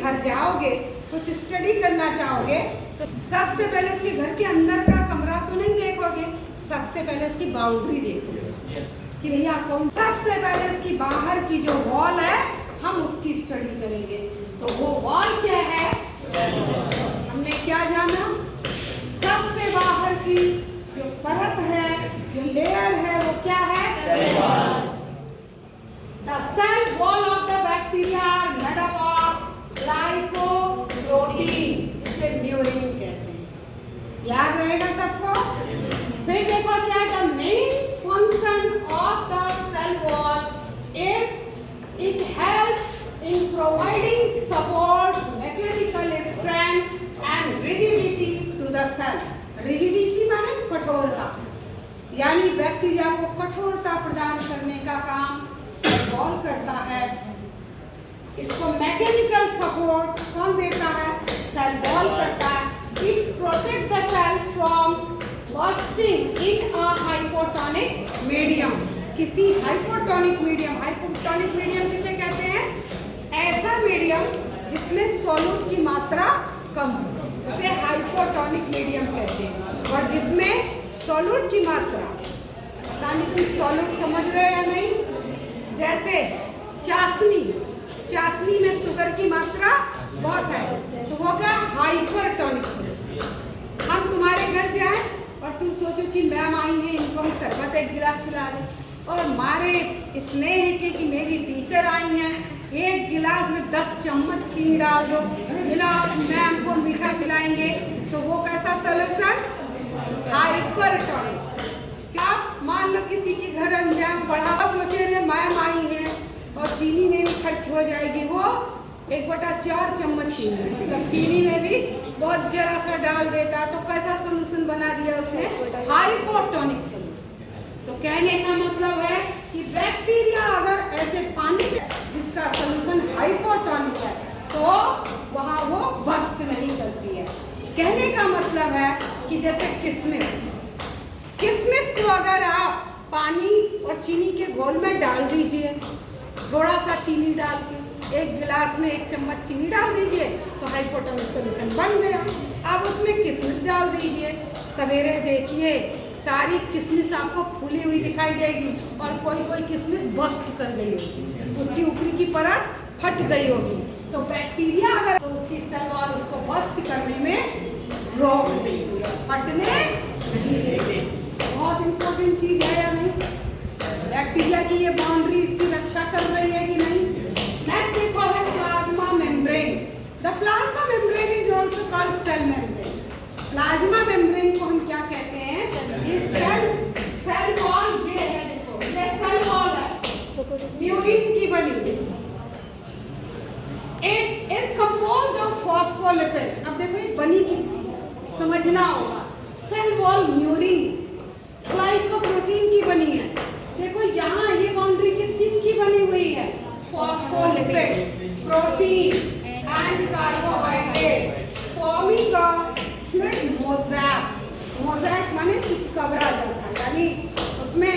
घर जाओगे, कुछ स्टडी करना चाहोगे तो सबसे पहले उसके घर के अंदर का कमरा तो नहीं देखोगे, सबसे पहले उसकी बाउंड्री देखोगे कि भैया कौन। सबसे पहले उसकी बाहर की जो वॉल है हम उसकी स्टडी करेंगे। तो वो वॉल क्या है? हमने क्या जाना? सबसे बाहर की जो परत है, जो लेयर है, वो क्या है? The cell wall of the bacteria are made up of glycoprotein, जिसे म्यूरिन कहते हैं। याद रहेगा सबको? फिर देखो क्या है? The main function of the cell wall is it helps in providing support, mechanical strength and rigidity to the cell. Rigidity माने कठोरता, यानी बैक्टीरिया को कठोरता प्रदान करने का काम सेल वॉल करता है। इसको मैकेनिकल सपोर्ट कौन देता है? सेल वॉल करता है। It protect the cell from bursting in a hypotonic medium. किसी हाइपोटोनिक मीडियम किसे कहते हैं? ऐसा मीडियम जिसमें सॉल्यूट की मात्रा कम हो, उसे हाइपोटोनिक मीडियम कहते हैं। और जिसमें सॉल्यूट की मात्रा, पता नहीं तुम सॉल्यूट समझ रहे हो या नहीं? जैसे चाशनी में शुगर की मात्रा बहुत है, तो वो क्या? Hypertonic sugar. हम तुम्हारे घर जाए और तुम सोचो कि मैम आई है, इनको हम शरबत एक गिलास पिला दें, और हमारे स्नेह के कि मेरी टीचर आई हैं, एक गिलास में 10 चम्मच चीनी डाल दो, मिला मैम को मीठा पिलाएंगे, तो वो कैसा सॉल्यूशन? हाइपरटोनिक। क्या मान लो किसी के घर हम जाए, बढ़ावा सोचे रहे मैम आई है और चीनी में भी खर्च हो जाएगी, वो 1/4 चम्मच चीनी, मतलब चीनी में भी बहुत जरा सा डाल देता, तो कैसा सोल्यूशन बना दिया उसने? Hypotonic solution. तो कहने का मतलब है कि बैक्टीरिया अगर ऐसे पानी जिसका सोल्यूशन हाइपोटोनिक है तो वहाँ वो बस्ट नहीं करती है। कहने का मतलब है कि जैसे किशमिश को अगर आप पानी और चीनी के घोल में डाल दीजिए, थोड़ा सा चीनी डाल के, एक गिलास में 1 चम्मच चीनी डाल दीजिए, तो हाइपोटोनिक सोल्यूशन बन गया। अब उसमें किशमिश डाल दीजिए, सवेरे देखिए सारी किशमिश आपको फूली हुई दिखाई देगी और कोई किशमिश बस्ट कर गई होगी, उसकी ऊपरी की परत फट गई होगी। तो बैक्टीरिया अगर तो उसकी सेल वॉल उसको बस्ट करने में रोक देती है, फटने नहीं देती। बहुत इंपॉर्टेंट चीज है या नहीं? बैक्टीरिया की ये बाउंड्री इसकी रक्षा कर रही है कि नहीं? नेक्स्ट देखो है plasma membrane. The plasma membrane is also called cell membrane. Plasma membrane को हम क्या कहते हैं? ये सेल वॉल, ये है, देखो ये सेल वॉल है, म्यूरिन की बनी। It is composed of phospholipid. अब देखो ये बनी किसकी है, समझना होगा। सेल वॉल म्यूरिन ग्लाइकोप्रोटीन की बनी है। देखो यहाँ ये बाउंड्री किस चीज की बनी हुई है? Phospholipid, protein and carbohydrate forming a fluid mosaic माने चितकबरा जैसा, यानी उसमें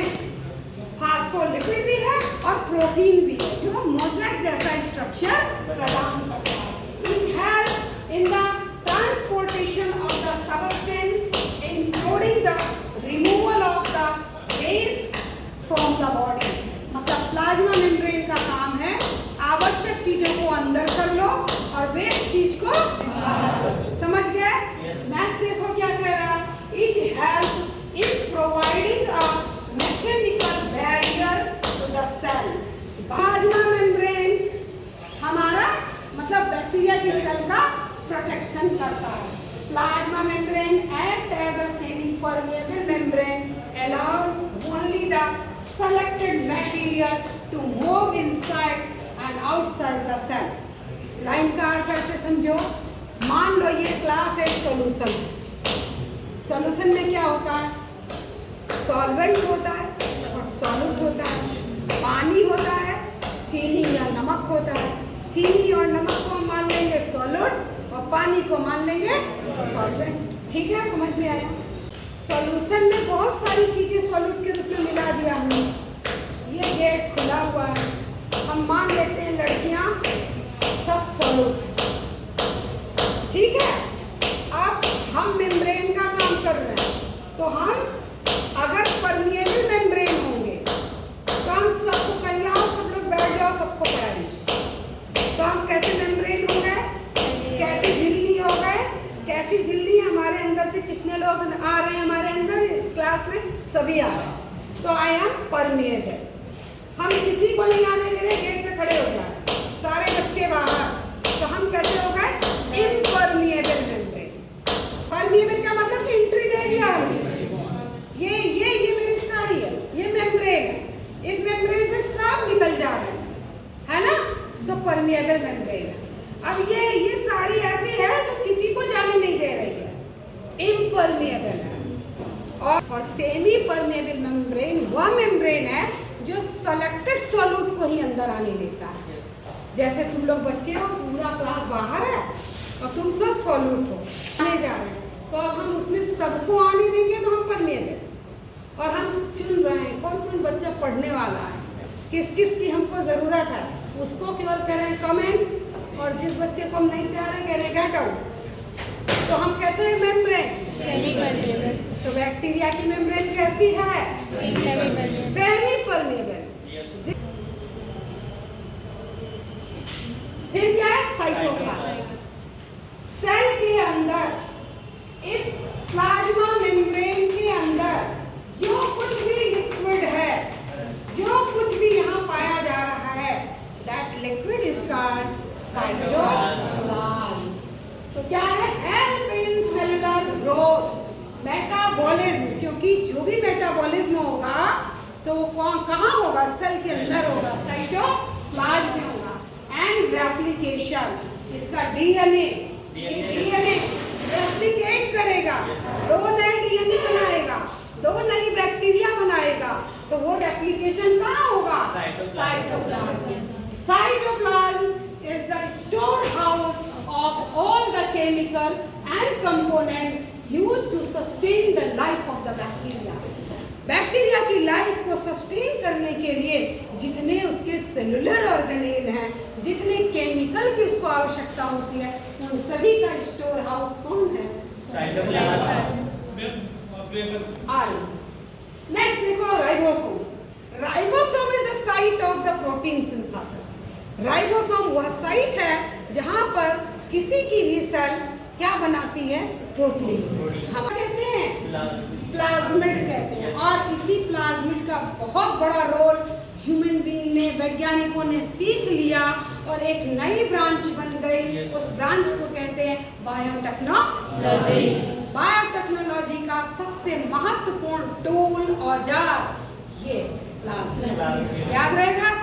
फॉस्फोलिपिड भी है और प्रोटीन भी है, जो मोज़ेक जैसा स्ट्रक्चर प्रदान करता है। It help in the transportation of the substance including the removal of the waste from the body. मतलब प्लाज्मा मेम्ब्रेन का काम है आवश्यक चीजों को अंदर कर लो और वेस्ट चीज को बाहर कर। समझ गए? नेक्स्ट देखो क्या कह रहा है? It help in providing a mechanical barrier to the cell. Plasma membrane हमारा मतलब बैक्टीरिया की सेल का प्रोटेक्शन करता है। Plasma membrane act as a semi permeable membrane allowing only the selected material to move inside and outside the cell. इस line का अर्थ ऐसे समझो, मान लो ये क्लास एक सॉल्यूशन है। सॉल्यूशन में क्या होता है? सॉल्वेंट होता है और सॉल्यूट होता है। पानी होता है, चीनी या नमक होता है। चीनी और नमक को हम मान लेंगे सॉल्यूट और पानी को मान लेंगे सॉल्वेंट। ठीक है, समझ में आया? सॉल्यूशन में बहुत सारी चीजें सॉल्यूट के रूप में मिला दिया हमने। ये गेट खुला हुआ है, हम मान लेते हैं लड़कियां सब सॉल्यूट, हम कैसे मेम्ब्रेन हो गए, कैसे झिल्ली हो गए, कैसी झिल्ली हमारे अंदर से कितने लोग आ रहे हैं हमारे अंदर इस क्लास में, सभी आ रहे हैं। तो आई एम परमिएबल, हम किसी को नहीं आने दे रहे, गेट पे खड़े हो जाए सारे बच्चे बाहर, तो हम कैसे हो गए, इम्परमिएबल मेम्ब्रेन। परमिएबल का मतलब कि एंट्री दे दिया हमने, ये मेरी साड़ी है, ये मेम्ब्रेन है, इस मेम्ब्रेन से सब निकल जा रहे हैं, है ना, तो परमिएबल मेम्ब्रेन है। अब ये साड़ी ऐसी है जो किसी को जाने नहीं दे रही है, इम्परमिएबल है। और सेमी परमिएबल मेम्ब्रेन वह मेम्ब्रेन है जो सेलेक्टेड सॉल्यूट को ही अंदर आने देता है। जैसे तुम लोग बच्चे हो, पूरा क्लास बाहर है और तुम सब सॉल्यूट हो, आने जा रहे हैं, तो अब हम उसमें सबको आने देंगे तो हम परमिएबल। और हम चुन रहे हैं कौन कौन बच्चा पढ़ने वाला है, किस किस की हमको ज़रूरत है, उसको केवल करें कमेंट, और जिस बच्चे को हम नहीं चाह रहे कह रहे गेट आउट। तो हम कैसे मेम्ब्रेन, सेमी परमिएबल। तो बैक्टीरिया की मेम्ब्रेन कैसी है, सेमी परमिएबल। फिर क्या है, साइटोप्लाज्म। सेल के अंदर, इस प्लाज्मा मेम्ब्रेन के अंदर जो कुछ भी लिक्विड है, जो कुछ भी यहाँ पाया जा रहा है, that liquid is called cytoplasm. तो क्या है, help in cellular growth, metabolism, क्योंकि जो भी मेटाबॉलिज्म होगा तो वो कहाँ होगा, सेल के अंदर होगा, साइटोप्लाज्म में होगा। एंड रेप्लिकेशन, इसका डीएनए रेप्लिकेट करेगा, 2 नए डीएनए बनाएगा, 2 नई बैक्टीरिया बनाएगा, तो वो रेप्लिकेशन कहाँ होगा, cytoplasm. Cytoplasm is the storehouse of all the chemical and component used to sustain the life of the bacteria. Bacteria की लाइफ को सस्टेन करने के लिए जितने उसके सेलुलर ऑर्गेनेल हैं, जितने केमिकल की उसको आवश्यकता होती है, उन सभी का स्टोर हाउस कौन है, नेक्स्ट देखो ribosome. Ribosome is the site of the protein synthesis. Ribosome वह साइट है जहां पर किसी की भी सेल क्या बनाती है, प्रोटीन। हम कहते हैं प्लाज्मिड कहते हैं, और इसी प्लाज्मिड का बहुत बड़ा रोल ह्यूमन बीइंग ने, वैज्ञानिकों ने सीख लिया और एक नई ब्रांच बन गई। उस ब्रांच को कहते हैं बायोटेक्नोलॉजी। बायोटेक्नोलॉजी का सबसे महत्वपूर्ण टूल, औजार, ये प्लाज्मिड। याद रहेगा,